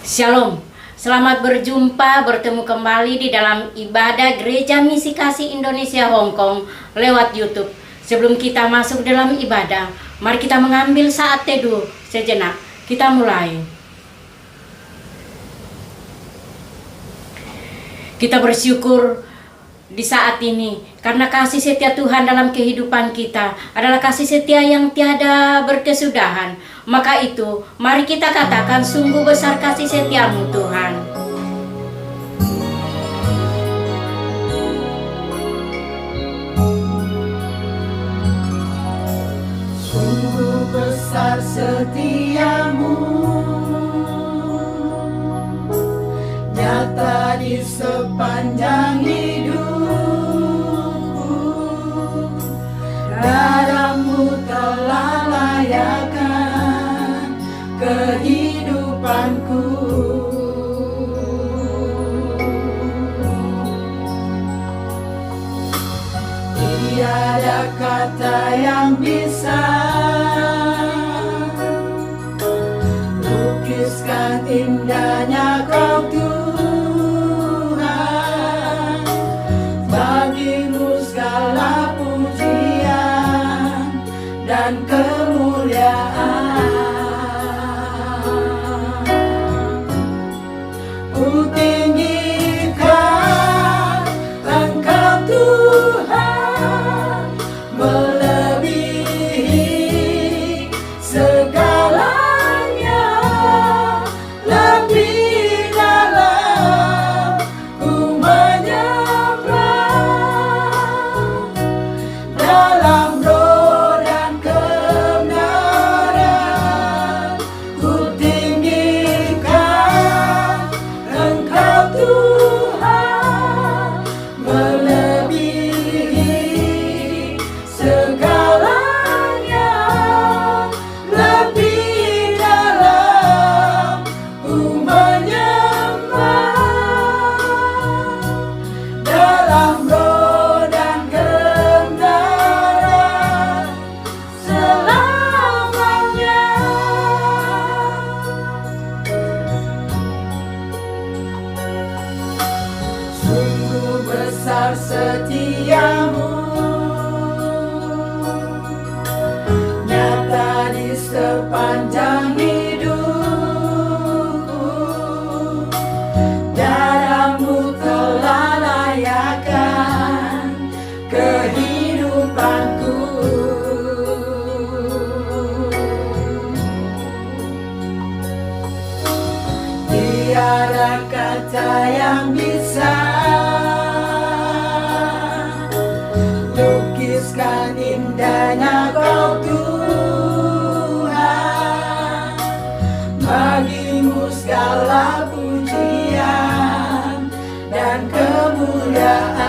Shalom, selamat bertemu kembali di dalam ibadah Gereja Misi Kasih Indonesia Hong Kong lewat YouTube. Sebelum kita masuk dalam ibadah, mari kita mengambil saat teduh sejenak. Kita mulai. Kita bersyukur di saat ini karena kasih setia Tuhan dalam kehidupan kita adalah kasih setia yang tiada berkesudahan. Maka itu, mari kita katakan sungguh besar kasih setiamu Tuhan. Sungguh besar setiamu, nyata di sepanjang hidupku. Darahmu telah layakkan kehidupanku. Tiada kata yang bisa lukiskan indahnya Kau Tuhan. Bagimu segala pujian dan kemuliaan. Ku tinggikan Engkau Tuhan, melebihi segalanya. Lebih dalam ku menyembah, dalam roh dan kebenaran. Ku tinggikan Engkau Tuhan, melebihi segalanya. Lebih dalam ku menyembah, dalam roh dan kebenaran selamanya. Sungguh besar setiamu, nyata di sepanjang hidupku. Darahmu telah layakkan kehidupanku. Tiada kata yang bisa lukiskan indahnya Kau Tuhan. Bagimu segala pujian dan kemuliaan.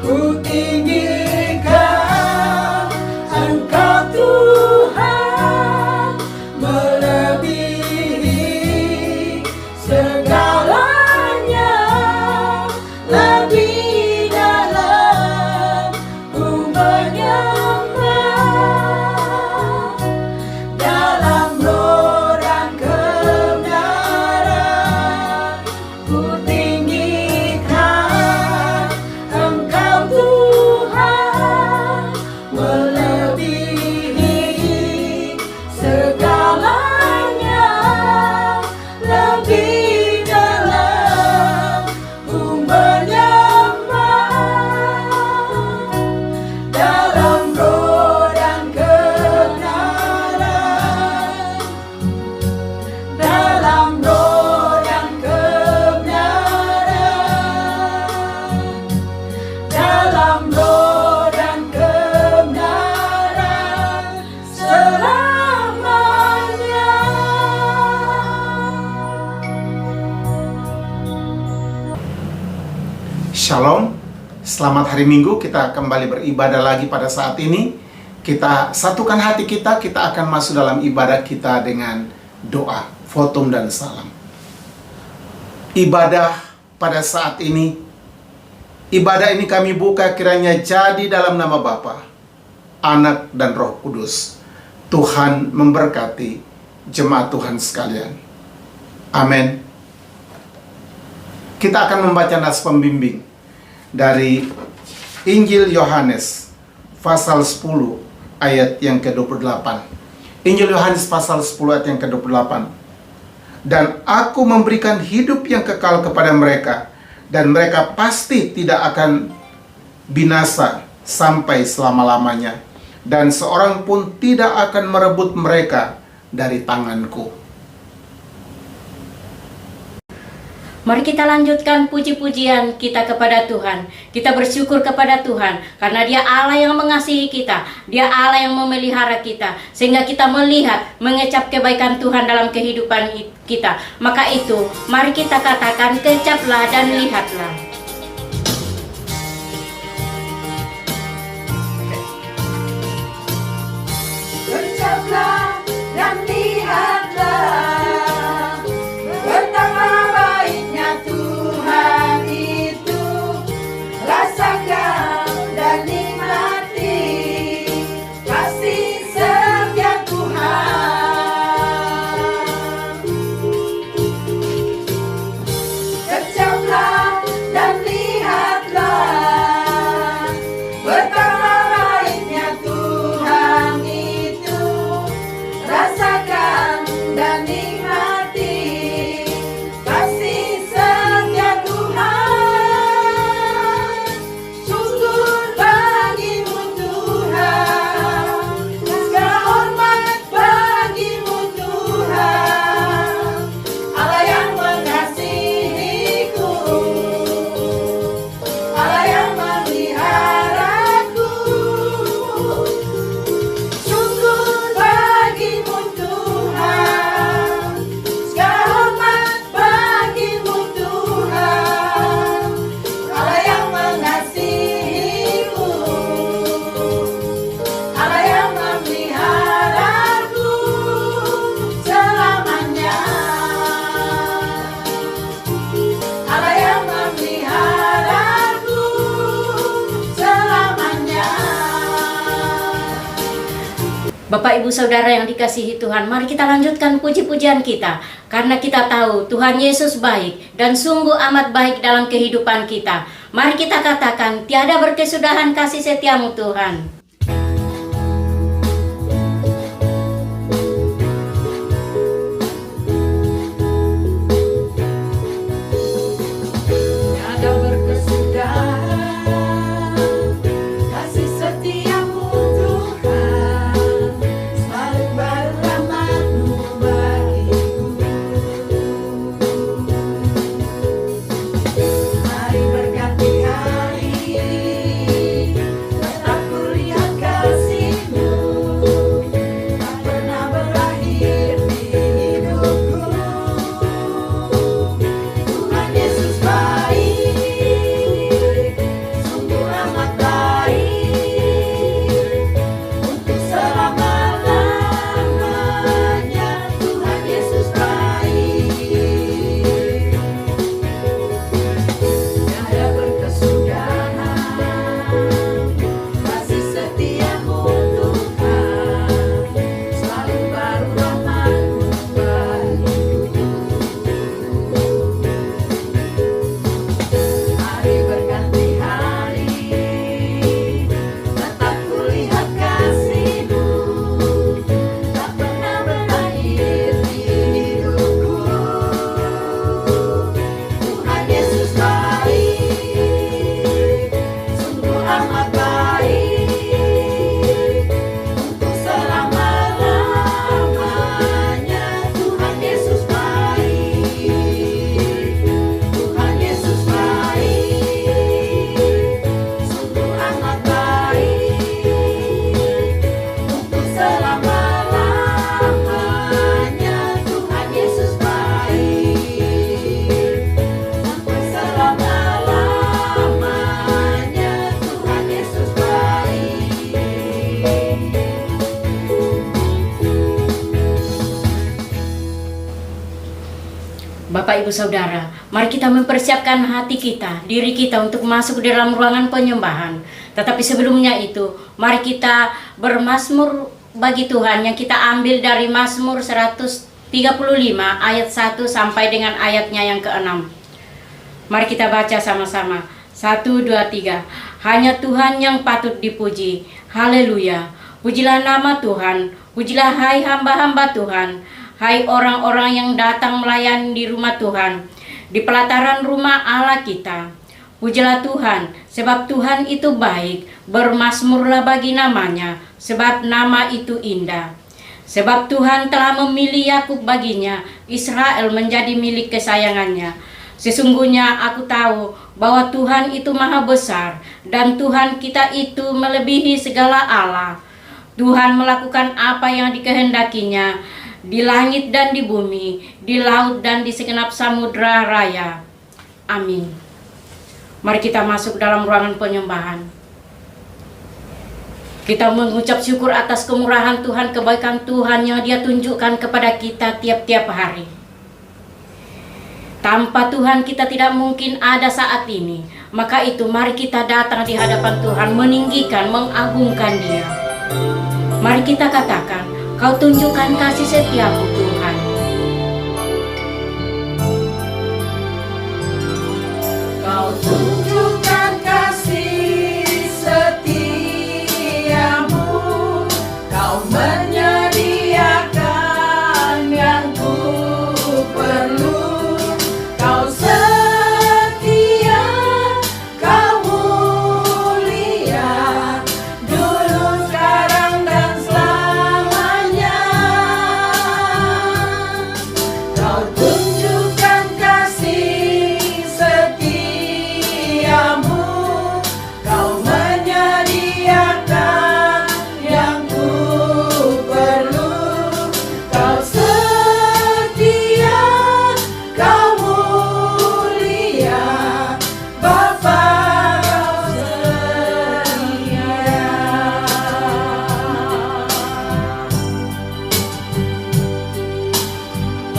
Ku tinggikan Engkau Tuhan, melebihi segalanya. Lebih dalam ku menyembah, dalam roh dan kebenaran. Ku tinggikan Engkau Tuhan, melebihi segalanya. Lebih dalam ku menyembah, dalam roh dan kebenaran. Dalam roh dan kebenaran. Dalam roh dan kebenaran selamanya. Shalom, selamat hari Minggu. Kita kembali beribadah lagi pada saat ini. Kita satukan hati kita akan masuk dalam ibadah kita dengan doa, votum dan salam. Ibadah pada saat ini, ibadah ini kami buka kiranya jadi dalam nama Bapa, Anak dan Roh Kudus. Tuhan memberkati jemaat Tuhan sekalian. Amin. Kita akan membaca nas pembimbing dari Injil Yohanes pasal 10 ayat yang ke-28. Injil Yohanes pasal 10 ayat yang ke-28. Dan aku memberikan hidup yang kekal kepada mereka, dan mereka pasti tidak akan binasa sampai selama-lamanya, dan seorang pun tidak akan merebut mereka dari tanganku. Mari kita lanjutkan puji-pujian kita kepada Tuhan. Kita bersyukur kepada Tuhan karena Dia Allah yang mengasihi kita. Dia Allah yang memelihara kita sehingga kita melihat, mengecap kebaikan Tuhan dalam kehidupan kita. Maka itu, mari kita katakan, kecaplah dan lihatlah. Bercaplah dan lihatlah, betapa baiknya Tuhan itu. Rasakan dan nikmati kasih setia Tuhan. Bercaplah dan lihatlah, betapa baiknya Tuhan itu. Rasakan dan nikmati kasih setia Tuhan. Syukur bagimu Tuhan, segala hormat bagimu Tuhan, Allah yang mengasihiku, Allah yang memeliharaku. Syukur bagimu Tuhan, segala hormat bagimu Tuhan, Allah yang mengasihiku, Allah yang memeliharaku selamanya, Allah yang memeliharaku selamanya. Bapak Ibu Saudara yang dikasihi Tuhan, mari kita lanjutkan puji-pujian kita. Karena kita tahu Tuhan Yesus baik dan sungguh amat baik dalam kehidupan kita. Mari kita katakan, tiada berkesudahan kasih setiamu Tuhan. Tiada berkesudahan kasih setiamu Tuhan, selalu baru rahmat-Mu bagiku. Hari berganti hari, tetap kulihat kasih-Mu, tak pernah berakhir di hidupku. Tuhan Yesus baik, sungguh amat baik, untuk selama-lamanya. Tuhan Yesus baik, tiada berkesudahan kasih setiamu Tuhan, selalu baru rahmat-Mu bagiku. Hari berganti hari, tetap kulihat kasih-Mu, tak pernah berakhir di hidupku. Tuhan Yesus baik, sungguh amat baik, untuk selama-lamanya. Tuhan Yesus baik, Tuhan Yesus baik, sungguh amat baik, untuk selama-lamanya. Tuhan Yesus baik, untuk selama-lamanya. Tuhan Yesus baik. Bapak Ibu Saudara, mari kita mempersiapkan hati kita, diri kita untuk masuk di dalam ruangan penyembahan. Tetapi sebelumnya itu, mari kita bermazmur bagi Tuhan yang kita ambil dari Mazmur 135 ayat 1 sampai dengan ayatnya yang ke-6. Mari kita baca sama-sama. 1, 2, 3. Hanya Tuhan yang patut dipuji. Haleluya. Pujilah nama Tuhan. Pujilah hai hamba-hamba Tuhan. Hai orang-orang yang datang melayani di rumah Tuhan, di pelataran rumah Allah kita. Pujilah Tuhan, sebab Tuhan itu baik. Bermasmurlah bagi namanya, sebab nama itu indah. Sebab Tuhan telah memilih Yakub baginya, Israel menjadi milik kesayangannya. Sesungguhnya aku tahu bahwa Tuhan itu maha besar, dan Tuhan kita itu melebihi segala Allah. Tuhan melakukan apa yang dikehendakinya, di langit dan di bumi, di laut dan di segenap samudra raya. Amin. Mari kita masuk dalam ruangan penyembahan. Kita mengucap syukur atas kemurahan Tuhan, kebaikan Tuhan yang Dia tunjukkan kepada kita tiap-tiap hari. Tanpa Tuhan kita tidak mungkin ada saat ini. Maka itu mari kita datang di hadapan Tuhan, meninggikan, mengagungkan Dia. Mari kita katakan, Kau tunjukkan kasih setiamu Tuhan. Kau tunjukkan kasih setiamu, Kau menyediakan yang ku perlu. Kau setia, Kau mulia, dulu, sekarang, dan selamanya. Kau tunjukkan kasih setiamu, Kau menyediakan yang ku perlu. Kau setia, Kau mulia, Bapa, Kau setia.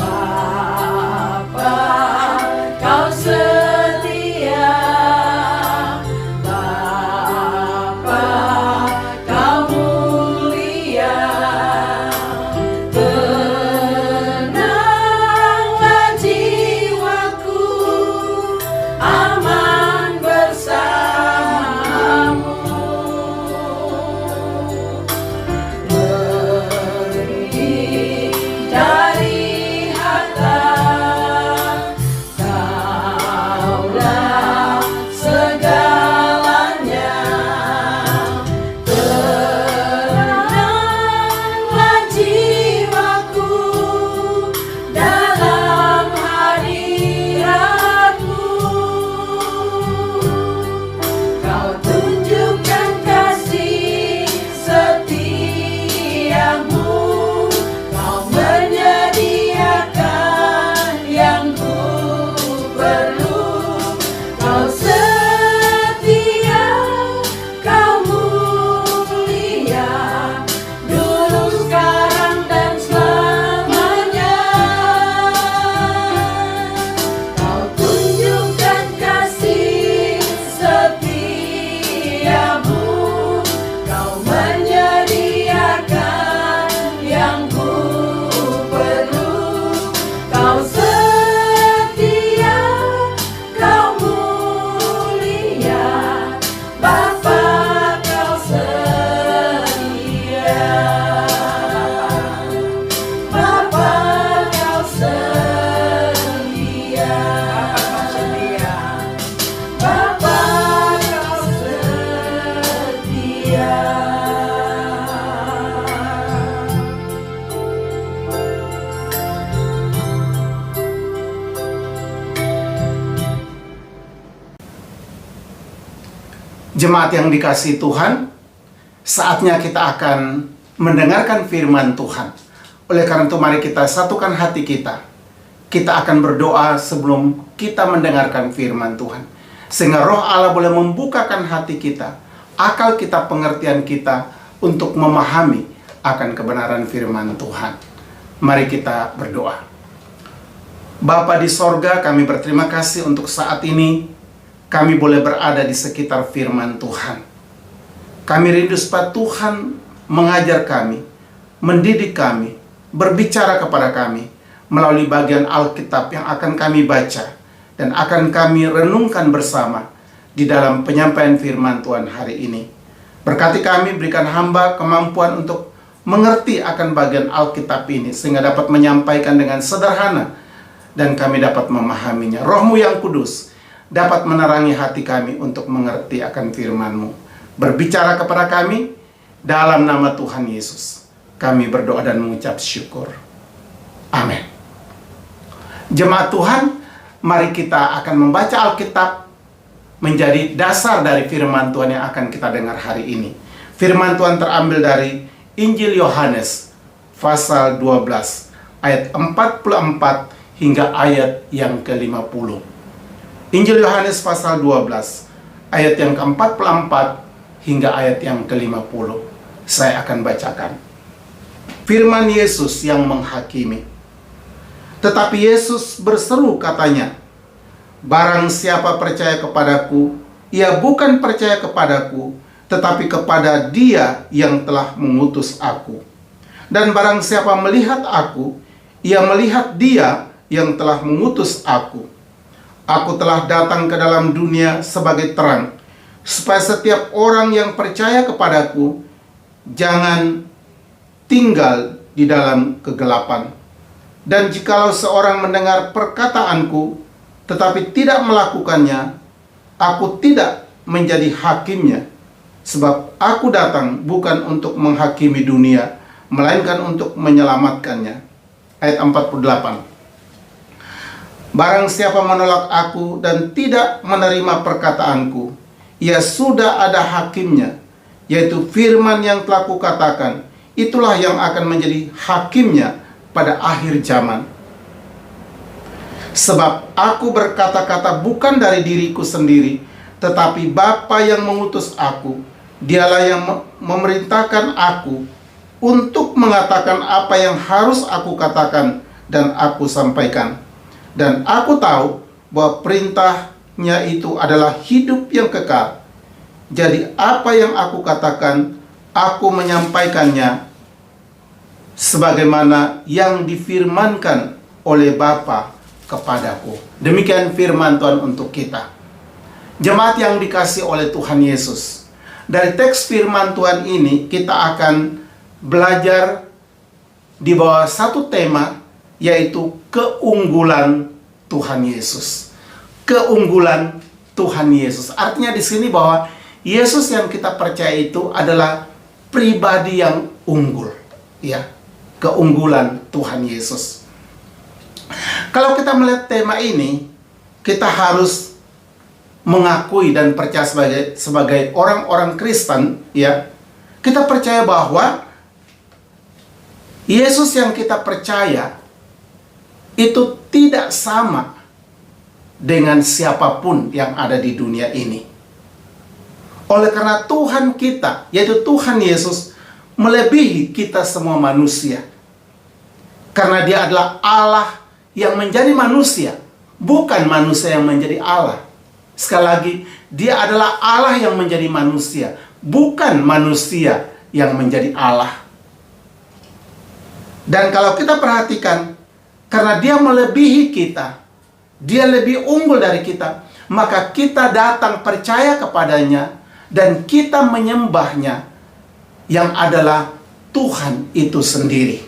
Bapa, Kau setia. Bapa, Kau mulia. Tenanglah jiwaku, aman bersamamu. Beri dari harta, Kaulah segalanya. Tenanglah jiwaku dalam hadiratmu. Kau tunjukkan kasih setiamu, Kau menyediakan yang ku perlu. Kau setia, Kau mulia, dulu, sekarang, dan selamanya. Kau tunjukkan kasih setiamu, Kau menyediakan yang ku perlu. Kau setia, Kau mulia, Bapa, Kau setia. Bapa, Kau setia. Bapa, Kau setia. Jemaat yang dikasihi Tuhan, saatnya kita akan mendengarkan firman Tuhan. Oleh karena itu mari kita satukan hati kita. Kita akan berdoa sebelum kita mendengarkan firman Tuhan. Sehingga Roh Allah boleh membukakan hati kita, akal kita, pengertian kita untuk memahami akan kebenaran firman Tuhan. Mari kita berdoa. Bapa di sorga, kami berterima kasih untuk saat ini kami boleh berada di sekitar firman Tuhan. Kami rindu supaya Tuhan mengajar kami, mendidik kami, berbicara kepada kami melalui bagian Alkitab yang akan kami baca dan akan kami renungkan bersama di dalam penyampaian firman Tuhan hari ini. Berkati kami, berikan hamba kemampuan untuk mengerti akan bagian Alkitab ini sehingga dapat menyampaikan dengan sederhana dan kami dapat memahaminya. Roh-Mu yang kudus dapat menerangi hati kami untuk mengerti akan firman-Mu. Berbicara kepada kami dalam nama Tuhan Yesus. Kami berdoa dan mengucap syukur. Amin. Jemaat Tuhan, mari kita akan membaca Alkitab menjadi dasar dari firman Tuhan yang akan kita dengar hari ini. Firman Tuhan terambil dari Injil Yohanes pasal 12 ayat 44 hingga ayat yang ke-50. Injil Yohanes pasal 12 ayat yang ke-44 hingga ayat yang ke-50. Saya akan bacakan. Firman Yesus yang menghakimi. Tetapi Yesus berseru katanya, "Barang siapa percaya kepadaku, ia bukan percaya kepadaku, tetapi kepada Dia yang telah mengutus aku. Dan barang siapa melihat aku, ia melihat Dia yang telah mengutus aku. Aku telah datang ke dalam dunia sebagai terang, supaya setiap orang yang percaya kepadaku jangan tinggal di dalam kegelapan. Dan jikalau seorang mendengar perkataanku tetapi tidak melakukannya, aku tidak menjadi hakimnya. Sebab aku datang bukan untuk menghakimi dunia, melainkan untuk menyelamatkannya." Ayat 48. "Barang siapa menolak aku dan tidak menerima perkataanku, ia sudah ada hakimnya, yaitu firman yang telah kukatakan. Itulah yang akan menjadi hakimnya pada akhir zaman. Sebab aku berkata-kata bukan dari diriku sendiri, tetapi Bapa yang mengutus aku, Dialah yang memerintahkan aku untuk mengatakan apa yang harus aku katakan dan aku sampaikan. Dan aku tahu bahwa perintahnya itu adalah hidup yang kekal. Jadi apa yang aku katakan, aku menyampaikannya sebagaimana yang difirmankan oleh Bapa kepadaku." Demikian firman Tuhan untuk kita. Jemaat yang dikasihi oleh Tuhan Yesus, dari teks firman Tuhan ini kita akan belajar di bawah satu tema, yaitu keunggulan Tuhan Yesus. Keunggulan Tuhan Yesus. Artinya di sini bahwa Yesus yang kita percaya itu adalah pribadi yang unggul, ya. Keunggulan Tuhan Yesus. Kalau kita melihat tema ini, kita harus mengakui dan percaya sebagai orang-orang Kristen, ya. Kita percaya bahwa Yesus yang kita percaya itu tidak sama dengan siapapun yang ada di dunia ini. Oleh karena Tuhan kita, yaitu Tuhan Yesus, melebihi kita semua manusia. Karena Dia adalah Allah yang menjadi manusia, bukan manusia yang menjadi Allah. Sekali lagi, Dia adalah Allah yang menjadi manusia, bukan manusia yang menjadi Allah. Dan kalau kita perhatikan, karena Dia melebihi kita, Dia lebih unggul dari kita, maka kita datang percaya kepadanya dan kita menyembahnya, yang adalah Tuhan itu sendiri.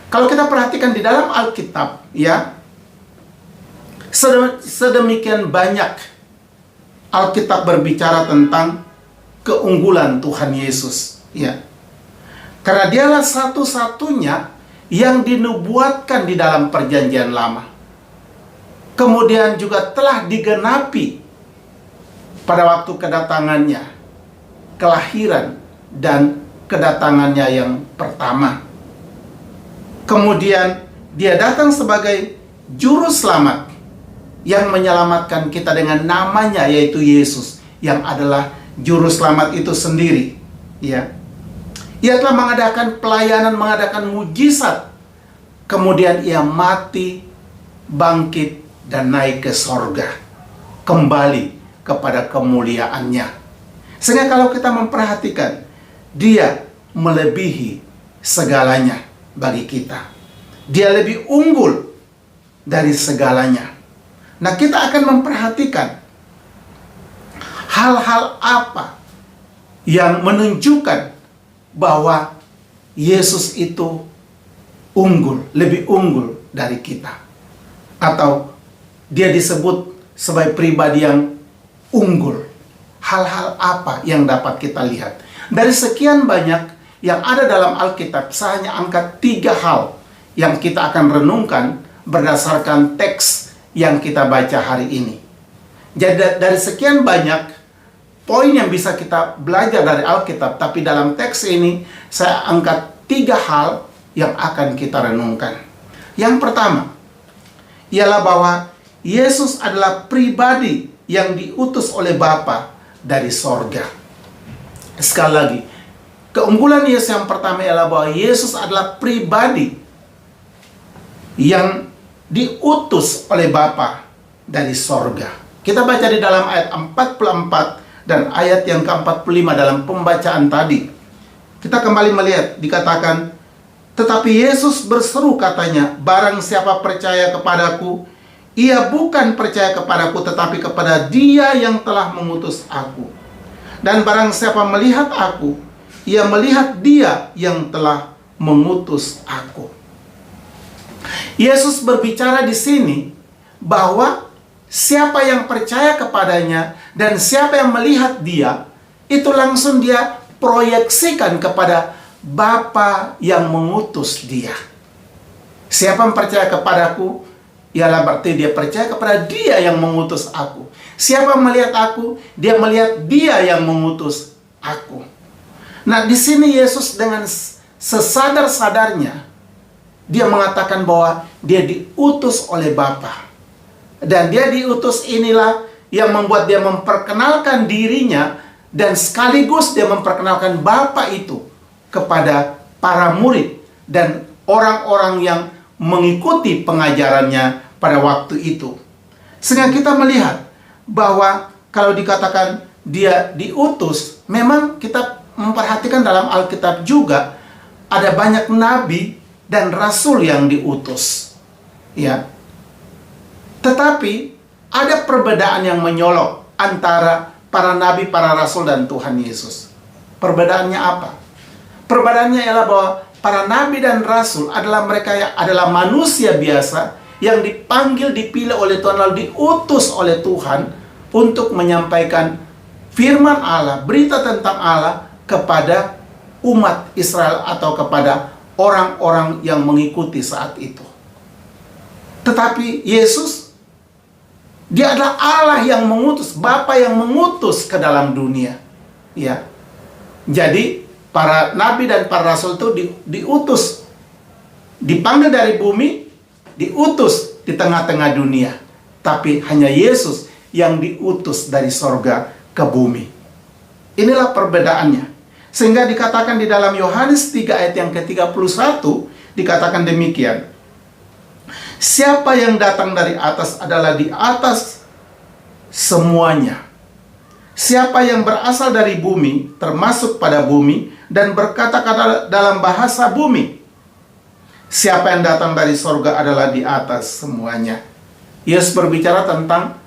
Kalau kita perhatikan di dalam Alkitab, ya, sedemikian banyak Alkitab berbicara tentang keunggulan Tuhan Yesus, ya. Karena Dialah satu-satunya yang dinubuatkan di dalam Perjanjian Lama. Kemudian juga telah digenapi pada waktu kedatangannya, kelahiran dan kedatangannya yang pertama. Kemudian Dia datang sebagai juru selamat yang menyelamatkan kita dengan namanya, yaitu Yesus, yang adalah juru selamat itu sendiri, ya. Ia telah mengadakan pelayanan, mengadakan mujizat. Kemudian Ia mati, bangkit, dan naik ke sorga, kembali kepada kemuliaannya. Sehingga kalau kita memperhatikan, Dia melebihi segalanya bagi kita. Dia lebih unggul dari segalanya. Nah, kita akan memperhatikan hal-hal apa yang menunjukkan bahwa Yesus itu unggul, lebih unggul dari kita. Atau dia disebut sebagai pribadi yang unggul. Hal-hal apa yang dapat kita lihat? Dari sekian banyak yang ada dalam Alkitab, saya hanya angkat 3 hal yang kita akan renungkan berdasarkan teks yang kita baca hari ini. Jadi dari sekian banyak poin yang bisa kita belajar dari Alkitab, tapi dalam teks ini saya angkat 3 hal yang akan kita renungkan. Yang pertama, ialah bahwa Yesus adalah pribadi yang diutus oleh Bapa dari sorga. Sekali lagi, keunggulan Yesus yang pertama ialah bahwa Yesus adalah pribadi yang diutus oleh Bapa dari sorga. Kita baca di dalam ayat 44 dan ayat yang ke-45 dalam pembacaan tadi. Kita kembali melihat, dikatakan, tetapi Yesus berseru katanya, barang siapa percaya kepadaku, ia bukan percaya kepadaku, tetapi kepada Dia yang telah mengutus aku. Dan barang siapa melihat aku, ia melihat Dia yang telah mengutus aku. Yesus berbicara di sini bahwa siapa yang percaya kepadanya dan siapa yang melihat Dia, itu langsung dia proyeksikan kepada Bapa yang mengutus dia. Siapa yang percaya kepadaku, ialah berarti dia percaya kepada Dia yang mengutus aku. Siapa melihat aku, dia melihat Dia yang mengutus aku. Nah, di sini Yesus dengan sesadar-sadarnya dia mengatakan bahwa dia diutus oleh Bapa. Dan dia diutus inilah yang membuat dia memperkenalkan dirinya dan sekaligus dia memperkenalkan Bapa itu kepada para murid dan orang-orang yang mengikuti pengajarannya pada waktu itu. Sehingga kita melihat bahwa kalau dikatakan dia diutus, memang kita memperhatikan dalam Alkitab juga ada banyak nabi dan rasul yang diutus. Ya. Tetapi ada perbedaan yang menyolok antara para nabi, para rasul dan Tuhan Yesus. Perbedaannya apa? Perbedaannya ialah bahwa para nabi dan rasul adalah mereka yang adalah manusia biasa yang dipanggil, dipilih oleh Tuhan, lalu diutus oleh Tuhan untuk menyampaikan firman Allah, berita tentang Allah kepada umat Israel atau kepada orang-orang yang mengikuti saat itu. Tetapi Yesus, dia adalah Allah yang mengutus, Bapa yang mengutus ke dalam dunia. Ya. Jadi para nabi dan para rasul itu diutus, dipanggil dari bumi, diutus di tengah-tengah dunia. Tapi hanya Yesus yang diutus dari sorga ke bumi. Inilah perbedaannya. Sehingga dikatakan di dalam Yohanes 3 ayat yang ke-31, dikatakan demikian. Siapa yang datang dari atas adalah di atas semuanya. Siapa yang berasal dari bumi, termasuk pada bumi, dan berkata-kata dalam bahasa bumi. Siapa yang datang dari sorga adalah di atas semuanya. Yesus berbicara tentang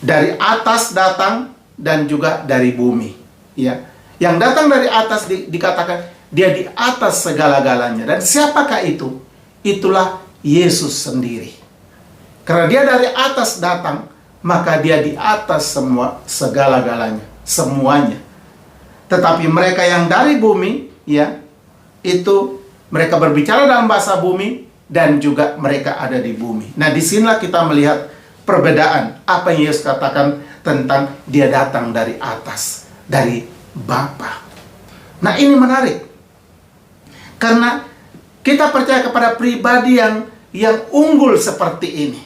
dari atas datang dan juga dari bumi. Ya. Yang datang dari atas dikatakan dia di atas segala-galanya. Dan siapakah itu? Itulah Yesus sendiri. Karena dia dari atas datang, maka dia di atas semua segala-galanya, semuanya. Tetapi mereka yang dari bumi, ya, itu mereka berbicara dalam bahasa bumi dan juga mereka ada di bumi. Nah, disinilah kita melihat perbedaan apa yang Yesus katakan tentang dia datang dari atas, dari Bapa. Nah, ini menarik. Karena kita percaya kepada pribadi yang unggul seperti ini.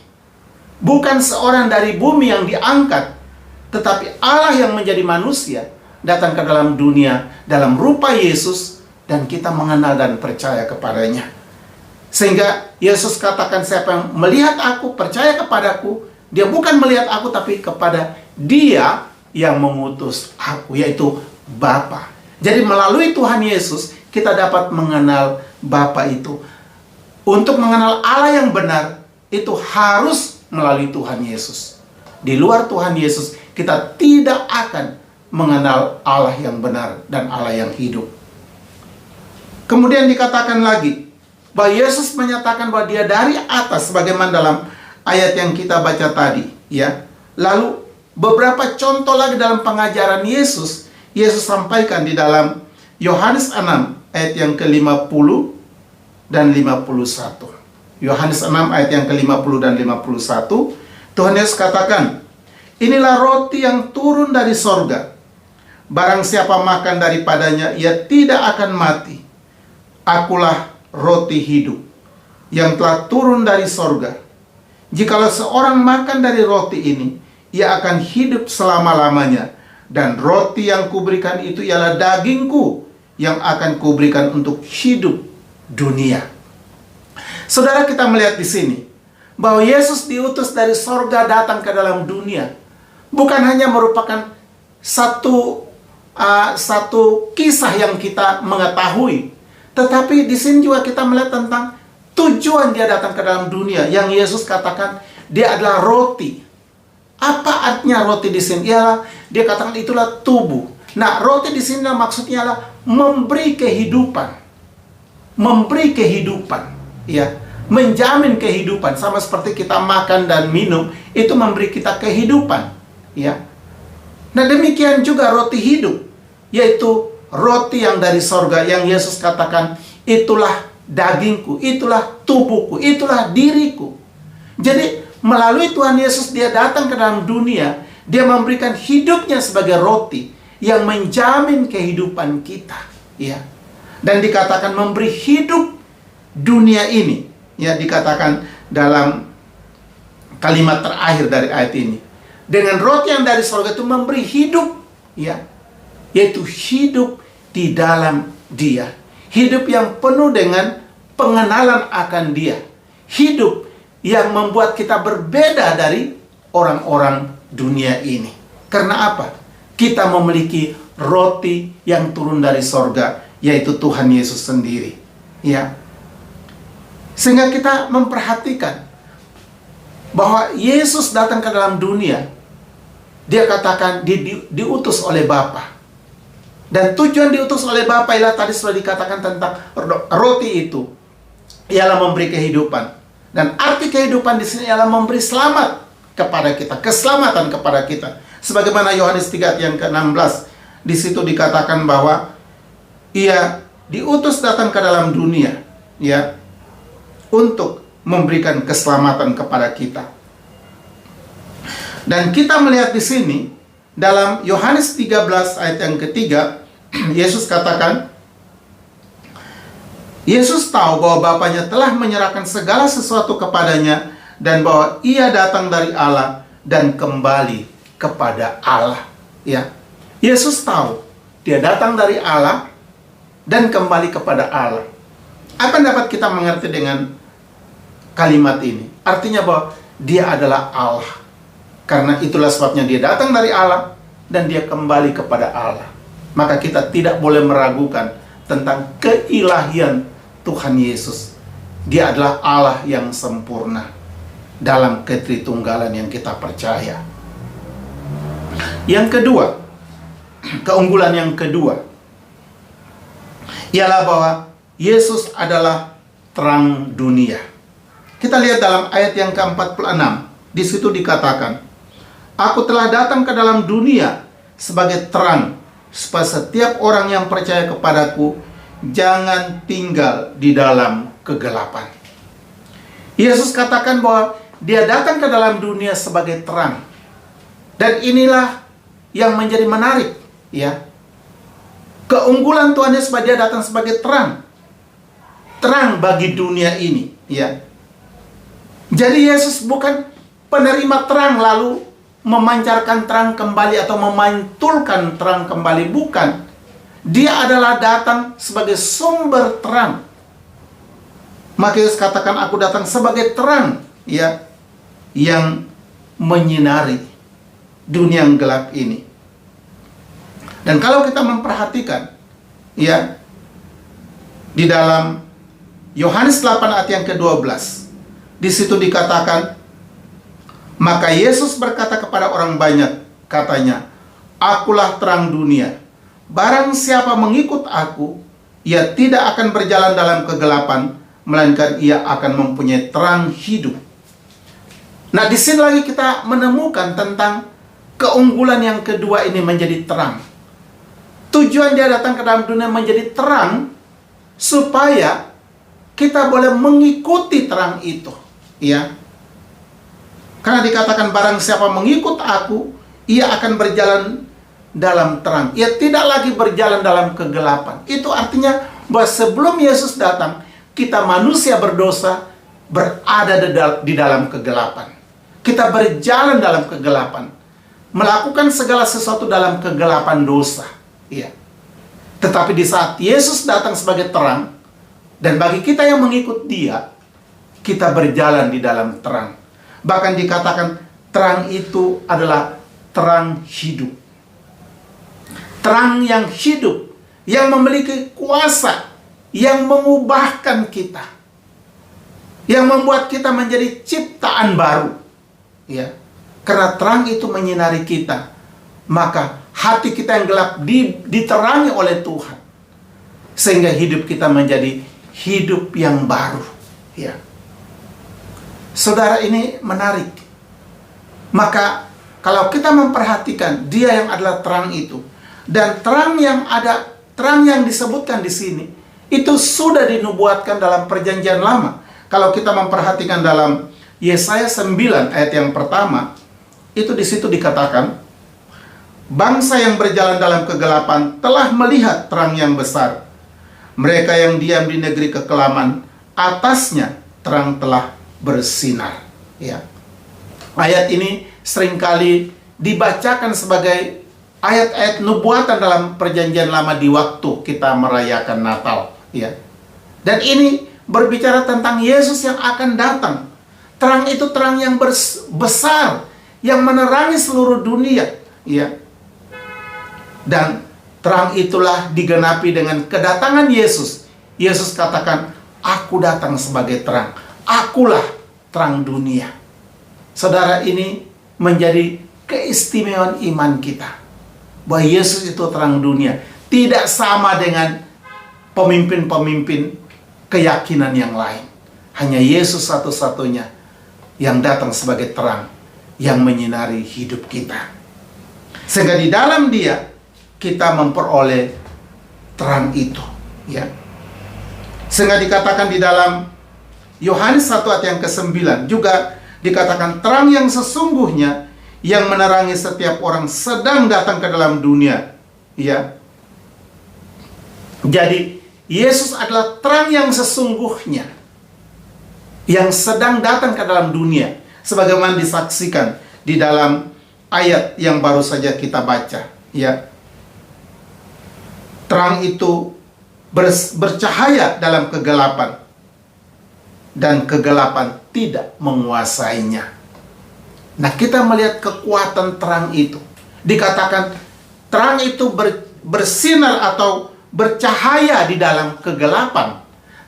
Bukan seorang dari bumi yang diangkat, tetapi Allah yang menjadi manusia datang ke dalam dunia dalam rupa Yesus, dan kita mengenal dan percaya kepadanya. Sehingga Yesus katakan, siapa yang melihat aku, percaya kepadaku, dia bukan melihat aku, tapi kepada Dia yang mengutus aku, yaitu Bapa. Jadi melalui Tuhan Yesus kita dapat mengenal Bapa itu. Untuk mengenal Allah yang benar, itu harus melalui Tuhan Yesus. Di luar Tuhan Yesus, kita tidak akan mengenal Allah yang benar dan Allah yang hidup. Kemudian dikatakan lagi, bahwa Yesus menyatakan bahwa dia dari atas, sebagaimana dalam ayat yang kita baca tadi. Ya. Lalu, beberapa contoh lagi dalam pengajaran Yesus, Yesus sampaikan di dalam Yohanes 6 ayat yang ke-50 dan 51. Yohanes 6 ayat yang ke-50 dan 51, Tuhan Yesus katakan, inilah roti yang turun dari sorga. Barang siapa makan daripadanya, ia tidak akan mati. Akulah roti hidup yang telah turun dari sorga. Jikalau seorang makan dari roti ini, ia akan hidup selama-lamanya. Dan roti yang kuberikan itu ialah dagingku yang akan kuberikan untuk hidup dunia. Saudara, kita melihat di sini bahwa Yesus diutus dari sorga datang ke dalam dunia. Bukan hanya merupakan satu kisah yang kita mengetahui, tetapi di sini juga kita melihat tentang tujuan dia datang ke dalam dunia. Yang Yesus katakan dia adalah roti. Apa artinya roti di sini? Ialah dia katakan itulah tubuh. Nah, roti di sini maksudnya adalah memberi kehidupan. Memberi kehidupan, ya. Menjamin kehidupan, sama seperti kita makan dan minum, itu memberi kita kehidupan, ya. Nah, demikian juga roti hidup, yaitu roti yang dari sorga, yang Yesus katakan itulah dagingku, itulah tubuhku, itulah diriku. Jadi melalui Tuhan Yesus dia datang ke dalam dunia, dia memberikan hidupnya sebagai roti yang menjamin kehidupan kita, ya. Dan dikatakan memberi hidup dunia ini, ya, dikatakan dalam kalimat terakhir dari ayat ini. Dengan roti yang dari surga itu memberi hidup, ya, yaitu hidup di dalam dia. Hidup yang penuh dengan pengenalan akan dia. Hidup yang membuat kita berbeda dari orang-orang dunia ini. Karena apa? Kita memiliki roti yang turun dari sorga, yaitu Tuhan Yesus sendiri, ya. Sehingga kita memperhatikan bahwa Yesus datang ke dalam dunia. Dia katakan diutus oleh Bapa. Dan tujuan diutus oleh Bapa ialah tadi sudah dikatakan tentang roti itu ialah memberi kehidupan. Dan arti kehidupan di sini ialah memberi selamat kepada kita, keselamatan kepada kita. Sebagaimana Yohanes 3 yang ke-16, di situ dikatakan bahwa ia diutus datang ke dalam dunia, ya, untuk memberikan keselamatan kepada kita. Dan kita melihat di sini dalam Yohanes 13 ayat yang ketiga, Yesus katakan, Yesus tahu bahwa Bapanya telah menyerahkan segala sesuatu kepadanya dan bahwa ia datang dari Allah dan kembali kepada Allah, ya. Yesus tahu dia datang dari Allah dan kembali kepada Allah. Apa yang dapat kita mengerti dengan kalimat ini? Artinya bahwa dia adalah Allah. Karena itulah sebabnya dia datang dari Allah dan dia kembali kepada Allah. Maka kita tidak boleh meragukan tentang keilahian Tuhan Yesus. Dia adalah Allah yang sempurna dalam ketritunggalan yang kita percaya. Yang kedua, keunggulan yang kedua ialah bahwa Yesus adalah terang dunia. Kita lihat dalam ayat yang ke-46. Di situ dikatakan, Aku telah datang ke dalam dunia sebagai terang, supaya setiap orang yang percaya kepadaku jangan tinggal di dalam kegelapan. Yesus katakan bahwa dia datang ke dalam dunia sebagai terang. Dan inilah yang menjadi menarik, ya. Keunggulan Tuhan Yesus bahwa dia datang sebagai terang. Terang bagi dunia ini, ya. Jadi Yesus bukan penerima terang lalu memancarkan terang kembali atau memantulkan terang kembali, bukan. Dia adalah datang sebagai sumber terang. Maka Yesus katakan, aku datang sebagai terang, ya, yang menyinari dunia yang gelap ini. Dan kalau kita memperhatikan, ya, Di dalam Yohanes 8 ayat yang ke-12, di situ dikatakan, maka Yesus berkata kepada orang banyak, katanya, "Akulah terang dunia. Barang siapa mengikut aku, ia tidak akan berjalan dalam kegelapan, melainkan ia akan mempunyai terang hidup." Nah, di sini lagi kita menemukan tentang keunggulan yang kedua ini menjadi terang. Tujuan dia datang ke dalam dunia menjadi terang supaya kita boleh mengikuti terang itu, ya. Karena dikatakan barang siapa mengikut aku, ia akan berjalan dalam terang. Ia tidak lagi berjalan dalam kegelapan. Itu artinya bahwa sebelum Yesus datang, kita manusia berdosa berada di dalam kegelapan. Kita berjalan dalam kegelapan, melakukan segala sesuatu dalam kegelapan dosa, ya. Tetapi di saat Yesus datang sebagai terang, dan bagi kita yang mengikut Dia, kita berjalan di dalam terang. Bahkan dikatakan terang itu adalah terang hidup. Terang yang hidup, yang memiliki kuasa, yang mengubahkan kita, yang membuat kita menjadi ciptaan baru, ya. Karena terang itu menyinari kita, maka hati kita yang gelap diterangi oleh Tuhan, sehingga hidup kita menjadi hidup yang baru, ya. Saudara, ini menarik. Maka kalau kita memperhatikan Dia yang adalah terang itu, dan terang yang disebutkan di sini itu sudah dinubuatkan dalam Perjanjian Lama. Kalau kita memperhatikan dalam Yesaya 9 ayat yang pertama, itu di situ dikatakan, bangsa yang berjalan dalam kegelapan telah melihat terang yang besar. Mereka yang diam di negeri kekelaman, atasnya terang telah bersinar, ya. Ayat ini seringkali dibacakan sebagai ayat-ayat nubuatan dalam Perjanjian Lama di waktu kita merayakan Natal, ya. Dan ini berbicara tentang Yesus yang akan datang. Terang itu terang yang besar, yang menerangi seluruh dunia, ya. Dan terang itulah digenapi dengan kedatangan Yesus. Yesus katakan, "Aku datang sebagai terang. Akulah terang dunia." Saudara, ini menjadi keistimewaan iman kita, bahwa Yesus itu terang dunia. Tidak sama dengan pemimpin-pemimpin keyakinan yang lain. Hanya Yesus satu-satunya yang datang sebagai terang, yang menyinari hidup kita. Sehingga di dalam Dia kita memperoleh terang itu, ya. Sehingga dikatakan di dalam Yohanes 1 ayat yang ke-9 juga dikatakan terang yang sesungguhnya yang menerangi setiap orang sedang datang ke dalam dunia, ya. Jadi Yesus adalah terang yang sesungguhnya yang sedang datang ke dalam dunia, sebagaimana disaksikan di dalam ayat yang baru saja kita baca, ya. Terang itu bercahaya dalam kegelapan, dan kegelapan tidak menguasainya. Nah, kita melihat kekuatan terang itu. Dikatakan terang itu bersinar atau bercahaya di dalam kegelapan,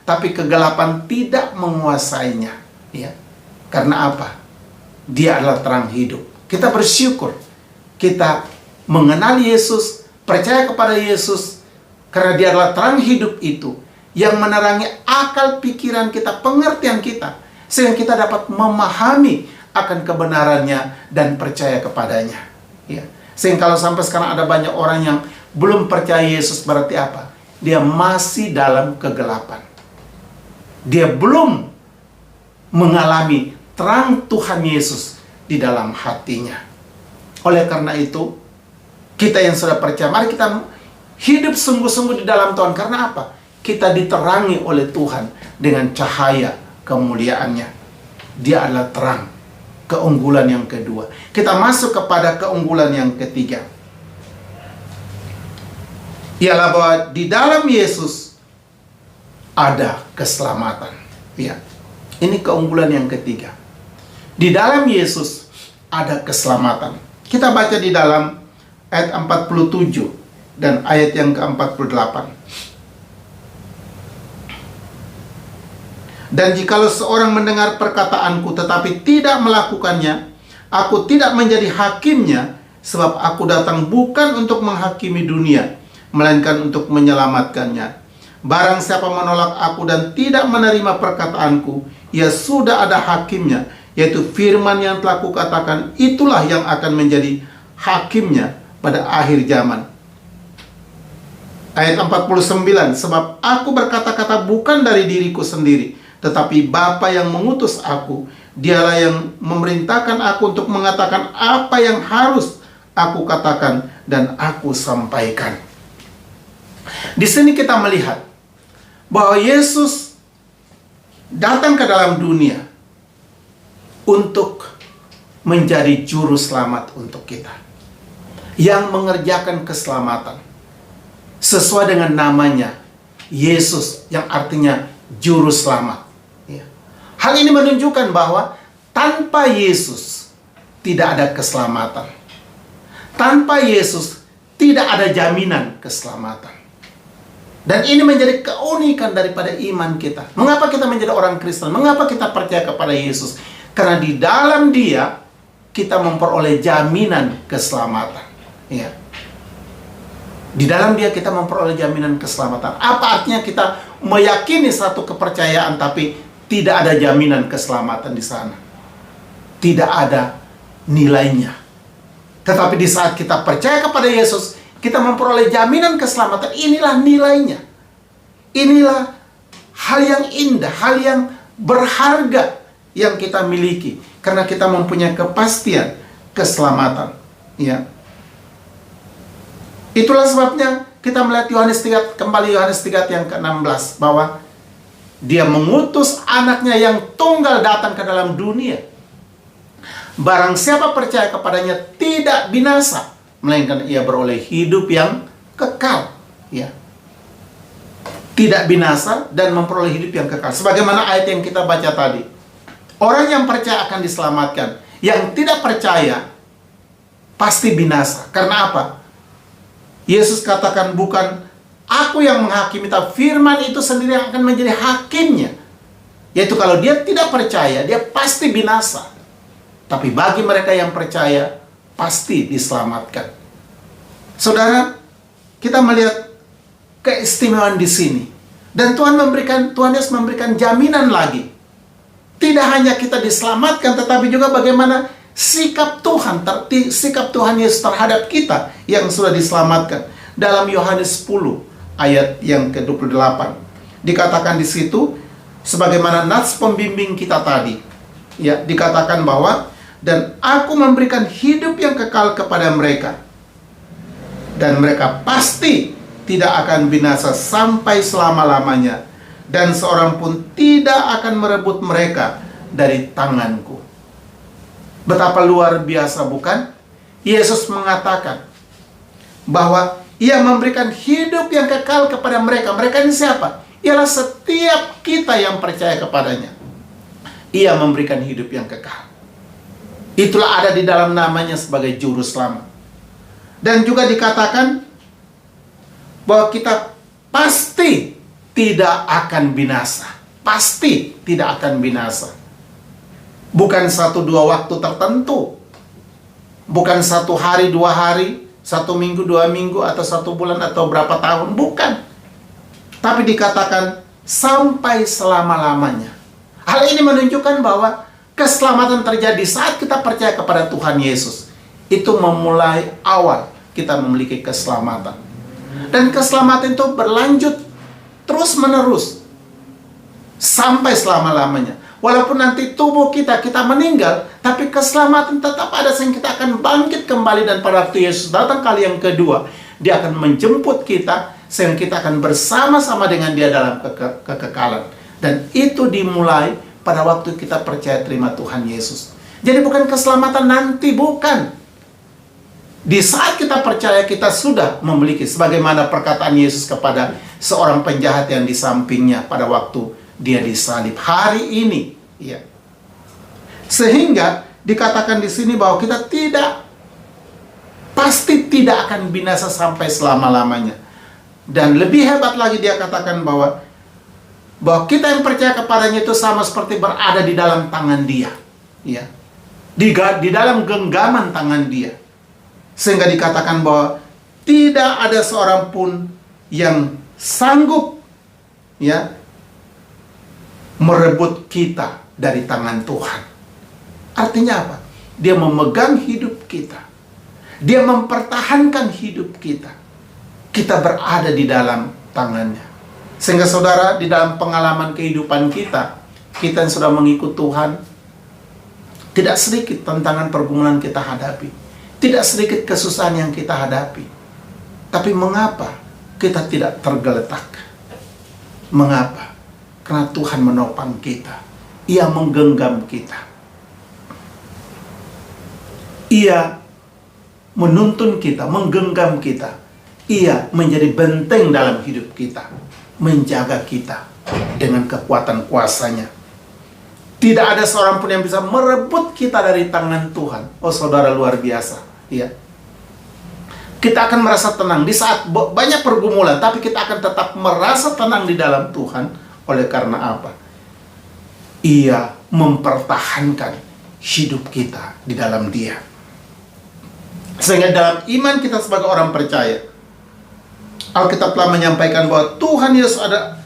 tapi kegelapan tidak menguasainya, ya. Karena apa? Dia adalah terang hidup. Kita bersyukur kita mengenal Yesus, percaya kepada Yesus, karena Dia adalah terang hidup itu yang menerangi akal pikiran kita, pengertian kita, sehingga kita dapat memahami akan kebenarannya dan percaya kepadanya, ya. Sehingga kalau sampai sekarang ada banyak orang yang belum percaya Yesus, berarti apa? Dia masih dalam kegelapan. Dia belum mengalami terang Tuhan Yesus di dalam hatinya. Oleh karena itu, kita yang sudah percaya, mari kita hidup sungguh-sungguh di dalam Tuhan. Karena apa? Kita diterangi oleh Tuhan dengan cahaya kemuliaannya. Dia adalah terang. Keunggulan yang kedua. Kita masuk kepada keunggulan yang ketiga. Ialah bahwa di dalam Yesus ada keselamatan, ya. Ini keunggulan yang ketiga. Di dalam Yesus ada keselamatan. Kita baca di dalam ayat 47 dan ayat yang ke-48. Dan jikalau seorang mendengar perkataanku tetapi tidak melakukannya, aku tidak menjadi hakimnya, sebab aku datang bukan untuk menghakimi dunia, melainkan untuk menyelamatkannya. Barang siapa menolak aku dan tidak menerima perkataanku, ia sudah ada hakimnya, yaitu firman yang telah kukatakan, itulah yang akan menjadi hakimnya pada akhir zaman. Ayat 49, sebab aku berkata-kata bukan dari diriku sendiri, tetapi Bapa yang mengutus aku, dialah yang memerintahkan aku untuk mengatakan apa yang harus aku katakan dan aku sampaikan. Di sini kita melihat bahwa Yesus datang ke dalam dunia untuk menjadi juru selamat untuk kita, yang mengerjakan keselamatan sesuai dengan namanya, Yesus, yang artinya juru selamat. Hal ini menunjukkan bahwa tanpa Yesus tidak ada keselamatan. Tanpa Yesus tidak ada jaminan keselamatan. Dan ini menjadi keunikan daripada iman kita. Mengapa kita menjadi orang Kristen? Mengapa kita percaya kepada Yesus? Karena di dalam Dia kita memperoleh jaminan keselamatan. Ya. Di dalam Dia kita memperoleh jaminan keselamatan. Apa artinya kita meyakini satu kepercayaan tapi tidak ada jaminan keselamatan di sana? Tidak ada nilainya. Tetapi di saat kita percaya kepada Yesus, kita memperoleh jaminan keselamatan. Inilah nilainya. Inilah hal yang indah, hal yang berharga yang kita miliki. Karena kita mempunyai kepastian keselamatan. Ya. Itulah sebabnya kita melihat Yohanes 3, kembali Yohanes 3 yang ke-16, bahwa Dia mengutus anaknya yang tunggal datang ke dalam dunia. Barang siapa percaya kepadanya tidak binasa, melainkan ia beroleh hidup yang kekal. Ya. Tidak binasa dan memperoleh hidup yang kekal. Sebagaimana ayat yang kita baca tadi. Orang yang percaya akan diselamatkan. Yang tidak percaya pasti binasa. Karena apa? Yesus katakan bukan aku yang menghakimi, tapi firman itu sendiri yang akan menjadi hakimnya. Yaitu kalau dia tidak percaya, dia pasti binasa. Tapi bagi mereka yang percaya, pasti diselamatkan. Saudara, kita melihat keistimewaan di sini. Dan Tuhan Yesus memberikan jaminan lagi. Tidak hanya kita diselamatkan, tetapi juga bagaimana sikap Tuhan Yesus terhadap kita yang sudah diselamatkan. Dalam Yohanes 10 ayat yang ke-28 dikatakan di situ, sebagaimana nats pembimbing kita tadi, ya, dikatakan bahwa dan aku memberikan hidup yang kekal kepada mereka, dan mereka pasti tidak akan binasa sampai selama-lamanya, dan seorang pun tidak akan merebut mereka dari tanganku. Betapa luar biasa, bukan? Yesus mengatakan bahwa Ia memberikan hidup yang kekal kepada mereka. Mereka ini siapa? Ialah setiap kita yang percaya kepadanya. Ia memberikan hidup yang kekal. Itulah ada di dalam namanya sebagai juru selamat. Dan juga dikatakan bahwa kita pasti tidak akan binasa. Pasti tidak akan binasa. Bukan 1-2 waktu tertentu. Bukan 1 hari, 2 hari, 1 minggu, 2 minggu, atau 1 bulan, atau berapa tahun. Bukan. Tapi dikatakan sampai selama-lamanya. Hal ini menunjukkan bahwa keselamatan terjadi saat kita percaya kepada Tuhan Yesus. Itu memulai awal kita memiliki keselamatan. Dan keselamatan itu berlanjut terus-menerus sampai selama-lamanya. Walaupun nanti tubuh kita meninggal, tapi keselamatan tetap ada, sehingga kita akan bangkit kembali. Dan pada waktu Yesus datang kali yang kedua, Dia akan menjemput kita, sehingga kita akan bersama-sama dengan Dia dalam kekekalan. Dan itu dimulai pada waktu kita percaya terima Tuhan Yesus. Jadi bukan keselamatan nanti, bukan. Di saat kita percaya, kita sudah memiliki, sebagaimana perkataan Yesus kepada seorang penjahat yang di sampingnya pada waktu Dia disalib hari ini, ya. Sehingga dikatakan di sini bahwa kita pasti tidak akan binasa sampai selama-lamanya. Dan lebih hebat lagi, Dia katakan bahwa bahwa kita yang percaya kepadanya itu sama seperti berada di dalam tangan Dia, ya, di dalam genggaman tangan Dia, sehingga dikatakan bahwa tidak ada seorang pun yang sanggup, ya, merebut kita dari tangan Tuhan. Artinya apa? Dia memegang hidup kita, Dia mempertahankan hidup kita. Kita berada di dalam tangannya. Sehingga saudara, di dalam pengalaman kehidupan kita yang sudah mengikut Tuhan, tidak sedikit tantangan pergumulan kita hadapi, tidak sedikit kesusahan yang kita hadapi. Tapi mengapa kita tidak tergeletak? Mengapa? Karena Tuhan menopang kita. Ia menggenggam kita. Ia menuntun kita, menggenggam kita. Ia menjadi benteng dalam hidup kita, menjaga kita dengan kekuatan kuasanya. Tidak ada seorang pun yang bisa merebut kita dari tangan Tuhan. Oh saudara, luar biasa, ya. Kita akan merasa tenang di saat banyak pergumulan, tapi kita akan tetap merasa tenang di dalam Tuhan. Oleh karena apa? Ia mempertahankan hidup kita di dalam Dia. Sehingga dalam iman kita sebagai orang percaya, Alkitab telah menyampaikan bahwa Tuhan Yesus ada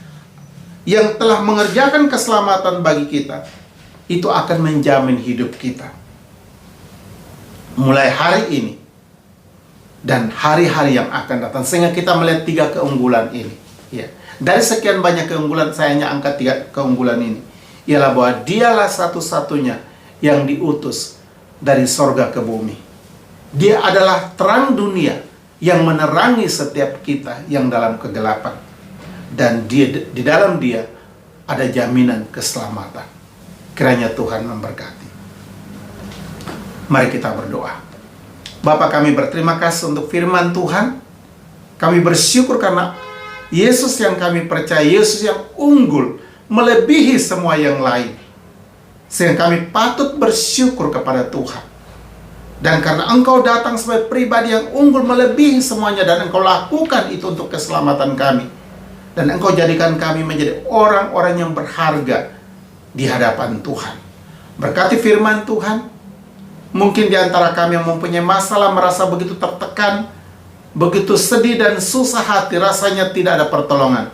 yang telah mengerjakan keselamatan bagi kita. Itu akan menjamin hidup kita mulai hari ini dan hari-hari yang akan datang. Sehingga kita melihat 3 keunggulan ini, ya. Dari sekian banyak keunggulan, saya hanya angkat 3 keunggulan ini. Ialah bahwa Dialah satu-satunya yang diutus dari sorga ke bumi. Dia adalah terang dunia yang menerangi setiap kita yang dalam kegelapan. Dan di dalam Dia ada jaminan keselamatan. Kiranya Tuhan memberkati. Mari kita berdoa. Bapa, kami berterima kasih untuk firman Tuhan. Kami bersyukur karena Yesus yang kami percaya, Yesus yang unggul, melebihi semua yang lain. Sehingga kami patut bersyukur kepada Tuhan. Dan karena Engkau datang sebagai pribadi yang unggul, melebihi semuanya, dan Engkau lakukan itu untuk keselamatan kami. Dan Engkau jadikan kami menjadi orang-orang yang berharga di hadapan Tuhan. Berkati firman Tuhan. Mungkin di antara kami yang mempunyai masalah, merasa begitu tertekan, begitu sedih dan susah hati, rasanya tidak ada pertolongan.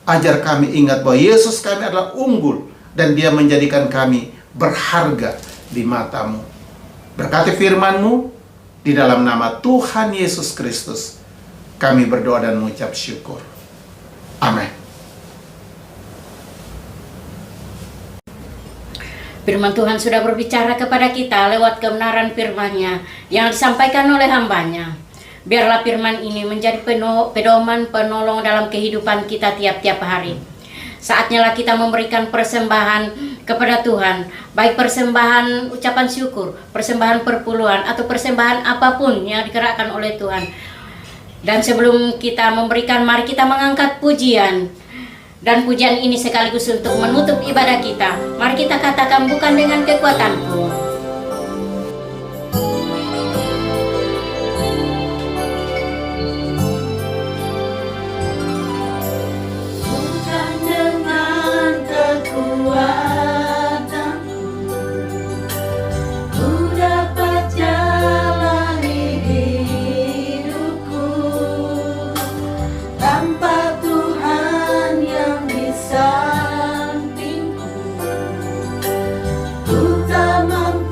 Ajar kami ingat bahwa Yesus kami adalah unggul, dan Dia menjadikan kami berharga di mata-Mu. Berkati firman-Mu, di dalam nama Tuhan Yesus Kristus, kami berdoa dan mengucap syukur. Amin. Firman Tuhan sudah berbicara kepada kita lewat kebenaran firman-Nya yang disampaikan oleh hamba-Nya. Biarlah firman ini menjadi pedoman penolong dalam kehidupan kita tiap-tiap hari. Saatnya lah kita memberikan persembahan kepada Tuhan, baik persembahan ucapan syukur, persembahan perpuluhan, atau persembahan apapun yang digerakkan oleh Tuhan. Dan sebelum kita memberikan, mari kita mengangkat pujian. Dan pujian ini sekaligus untuk menutup ibadah kita. Mari kita katakan, bukan dengan kekuatanku. Ku tak mampu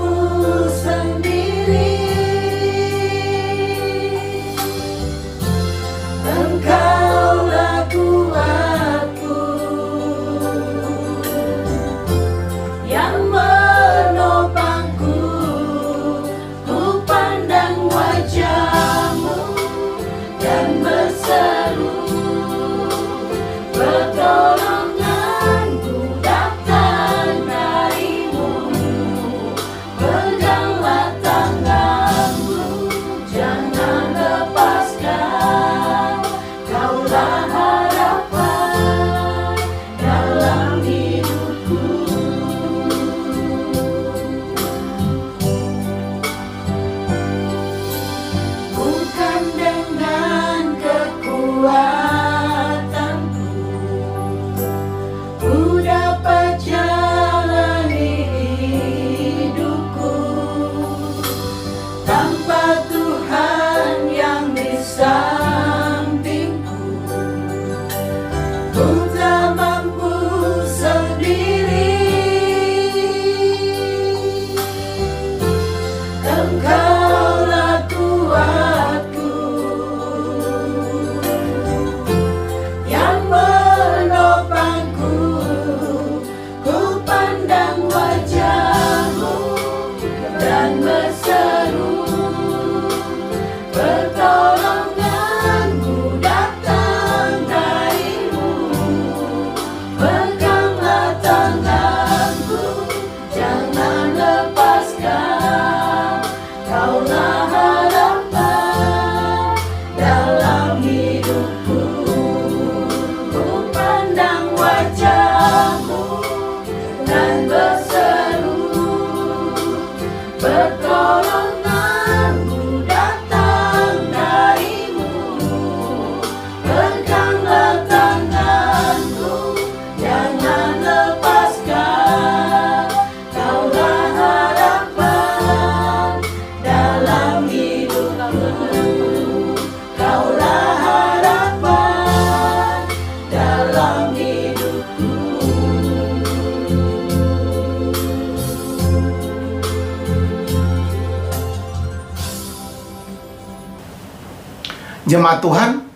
Jemaat Tuhan,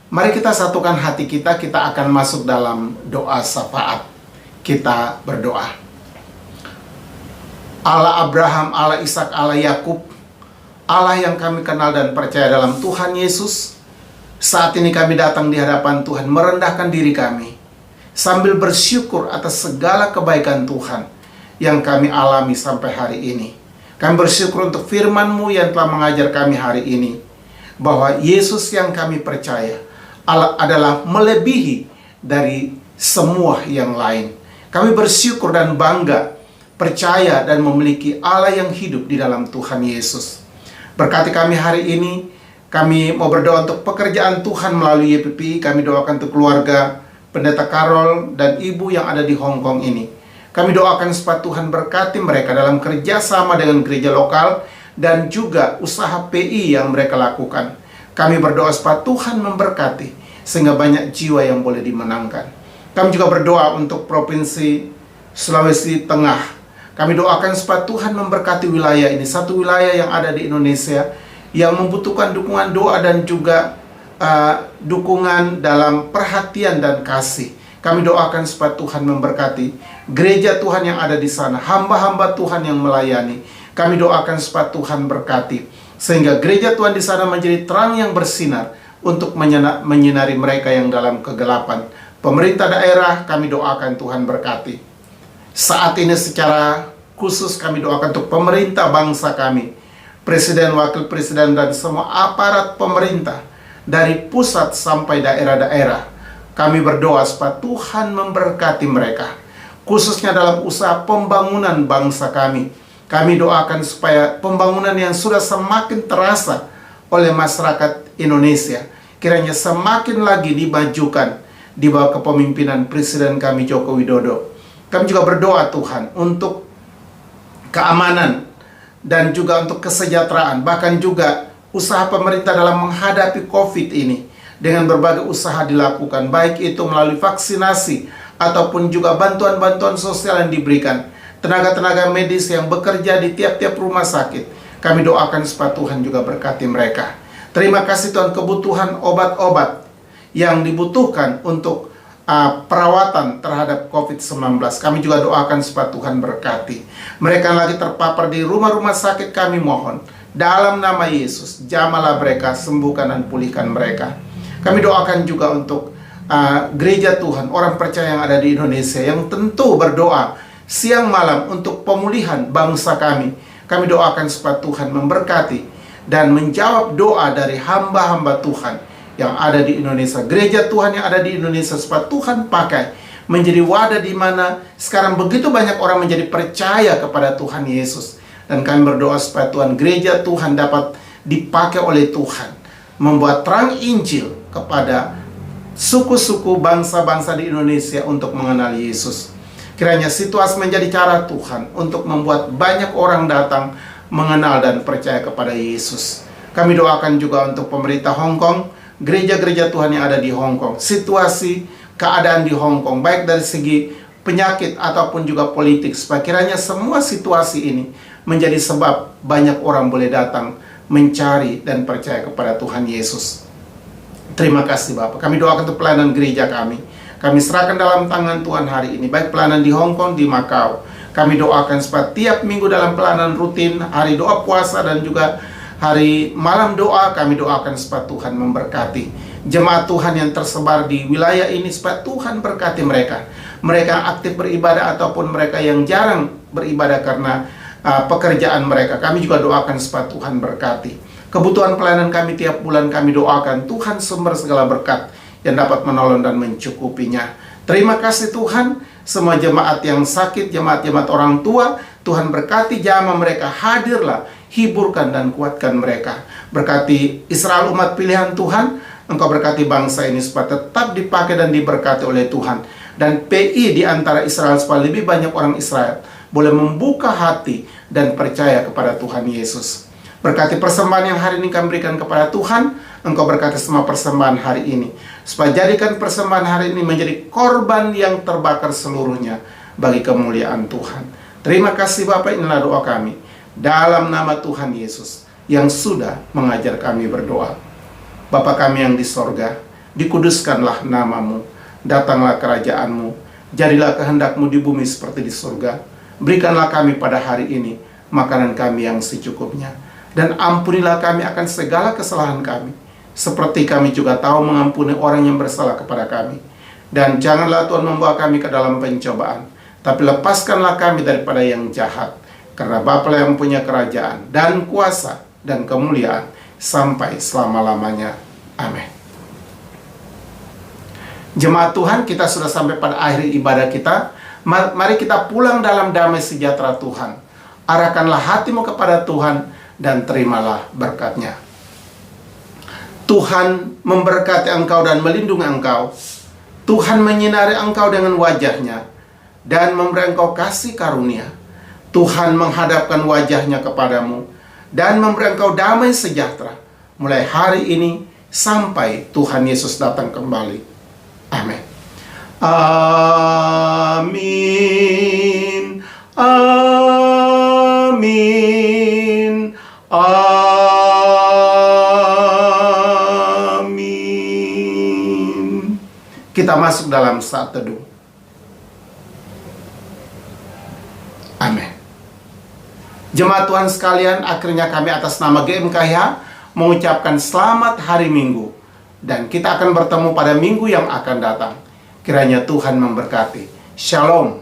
mari kita satukan hati kita, kita akan masuk dalam doa syafaat. Kita berdoa. Allah Abraham, Allah Ishak, Allah Yakub, Allah yang kami kenal dan percaya dalam Tuhan Yesus, saat ini kami datang di hadapan Tuhan, merendahkan diri kami, sambil bersyukur atas segala kebaikan Tuhan yang kami alami sampai hari ini. Kami bersyukur untuk firman-Mu yang telah mengajar kami hari ini, bahwa Yesus yang kami percaya Allah adalah melebihi dari semua yang lain. Kami bersyukur dan bangga, percaya dan memiliki Allah yang hidup di dalam Tuhan Yesus. Berkati kami hari ini. Kami mau berdoa untuk pekerjaan Tuhan melalui YPP. Kami doakan untuk keluarga Pendeta Carol dan Ibu yang ada di Hong Kong ini. Kami doakan supaya Tuhan berkati mereka dalam kerjasama dengan gereja lokal dan juga usaha PI yang mereka lakukan. Kami berdoa supaya Tuhan memberkati sehingga banyak jiwa yang boleh dimenangkan. Kami juga berdoa untuk Provinsi Sulawesi Tengah. Kami doakan supaya Tuhan memberkati wilayah ini, satu wilayah yang ada di Indonesia yang membutuhkan dukungan doa dan juga dukungan dalam perhatian dan kasih. Kami doakan supaya Tuhan memberkati gereja Tuhan yang ada di sana, hamba-hamba Tuhan yang melayani. Kami doakan supaya Tuhan berkati sehingga gereja Tuhan di sana menjadi terang yang bersinar untuk menyinari mereka yang dalam kegelapan. Pemerintah daerah kami doakan Tuhan berkati. Saat ini secara khusus kami doakan untuk pemerintah bangsa kami, Presiden, Wakil Presiden, dan semua aparat pemerintah dari pusat sampai daerah-daerah. Kami berdoa supaya Tuhan memberkati mereka, khususnya dalam usaha pembangunan bangsa kami. Kami doakan supaya pembangunan yang sudah semakin terasa oleh masyarakat Indonesia, kiranya semakin lagi dimajukan di bawah kepemimpinan Presiden kami Joko Widodo. Kami juga berdoa Tuhan untuk keamanan dan juga untuk kesejahteraan, bahkan juga usaha pemerintah dalam menghadapi COVID ini dengan berbagai usaha dilakukan, baik itu melalui vaksinasi ataupun juga bantuan-bantuan sosial yang diberikan, tenaga-tenaga medis yang bekerja di tiap-tiap rumah sakit. Kami doakan supaya Tuhan juga berkati mereka. Terima kasih Tuhan, kebutuhan obat-obat yang dibutuhkan untuk perawatan terhadap COVID-19. Kami juga doakan supaya Tuhan berkati. Mereka yang lagi terpapar di rumah-rumah sakit, kami mohon dalam nama Yesus, jamahlah mereka, sembuhkan dan pulihkan mereka. Kami doakan juga untuk gereja Tuhan, orang percaya yang ada di Indonesia, yang tentu berdoa siang malam untuk pemulihan bangsa kami. Kami doakan supaya Tuhan memberkati dan menjawab doa dari hamba-hamba Tuhan yang ada di Indonesia, gereja Tuhan yang ada di Indonesia, supaya Tuhan pakai menjadi wadah di mana sekarang begitu banyak orang menjadi percaya kepada Tuhan Yesus. Dan kami berdoa supaya Tuhan, gereja Tuhan dapat dipakai oleh Tuhan membuat terang Injil kepada suku-suku bangsa-bangsa di Indonesia untuk mengenal Yesus. Kiranya situasi menjadi cara Tuhan untuk membuat banyak orang datang mengenal dan percaya kepada Yesus. Kami doakan juga untuk pemerintah Hong Kong, gereja-gereja Tuhan yang ada di Hong Kong, situasi keadaan di Hong Kong, baik dari segi penyakit ataupun juga politik, supaya kiranya semua situasi ini menjadi sebab banyak orang boleh datang mencari dan percaya kepada Tuhan Yesus. Terima kasih Bapak. Kami doakan untuk pelayanan gereja kami. Kami serahkan dalam tangan Tuhan hari ini, baik pelayanan di Hong Kong, di Macau. Kami doakan supaya tiap minggu dalam pelayanan rutin, hari doa puasa dan juga hari malam doa, kami doakan supaya Tuhan memberkati jemaat Tuhan yang tersebar di wilayah ini, supaya Tuhan berkati mereka. Mereka yang aktif beribadah ataupun mereka yang jarang beribadah karena pekerjaan mereka. Kami juga doakan supaya Tuhan berkati. Kebutuhan pelayanan kami tiap bulan kami doakan Tuhan sumber segala berkat yang dapat menolong dan mencukupinya. Terima kasih Tuhan. Semua jemaat yang sakit, jemaat-jemaat orang tua, Tuhan berkati jamaah mereka, hadirlah, hiburkan dan kuatkan mereka. Berkati Israel umat pilihan Tuhan, Engkau berkati bangsa ini supaya tetap dipakai dan diberkati oleh Tuhan. Dan PI di antara Israel supaya lebih banyak orang Israel boleh membuka hati dan percaya kepada Tuhan Yesus. Berkati persembahan yang hari ini kami berikan kepada Tuhan. Engkau berkati semua persembahan hari ini, supaya jadikan persembahan hari ini menjadi korban yang terbakar seluruhnya bagi kemuliaan Tuhan. Terima kasih Bapak, inilah doa kami dalam nama Tuhan Yesus yang sudah mengajar kami berdoa. Bapa kami yang di sorga, dikuduskanlah namamu, datanglah kerajaanmu, jadilah kehendakmu di bumi seperti di surga. Berikanlah kami pada hari ini makanan kami yang secukupnya, dan ampunilah kami akan segala kesalahan kami, seperti kami juga tahu mengampuni orang yang bersalah kepada kami. Dan janganlah Tuhan membawa kami ke dalam pencobaan, tapi lepaskanlah kami daripada yang jahat. Karena Bapa yang punya kerajaan dan kuasa dan kemuliaan sampai selama-lamanya. Amin. Jemaat Tuhan, kita sudah sampai pada akhir ibadah kita. Mari kita pulang dalam damai sejahtera Tuhan. Arahkanlah hatimu kepada Tuhan dan terimalah berkat-Nya. Tuhan memberkati engkau dan melindungi engkau. Tuhan menyinari engkau dengan wajah-Nya dan memberi engkau kasih karunia. Tuhan menghadapkan wajah-Nya kepadamu dan memberi engkau damai sejahtera mulai hari ini sampai Tuhan Yesus datang kembali. Amin. Amin. Amin. Amin. Kita masuk dalam saat teduh. Amin. Jemaat Tuhan sekalian, akhirnya kami atas nama GMKH mengucapkan selamat hari Minggu. Dan kita akan bertemu pada minggu yang akan datang. Kiranya Tuhan memberkati. Shalom.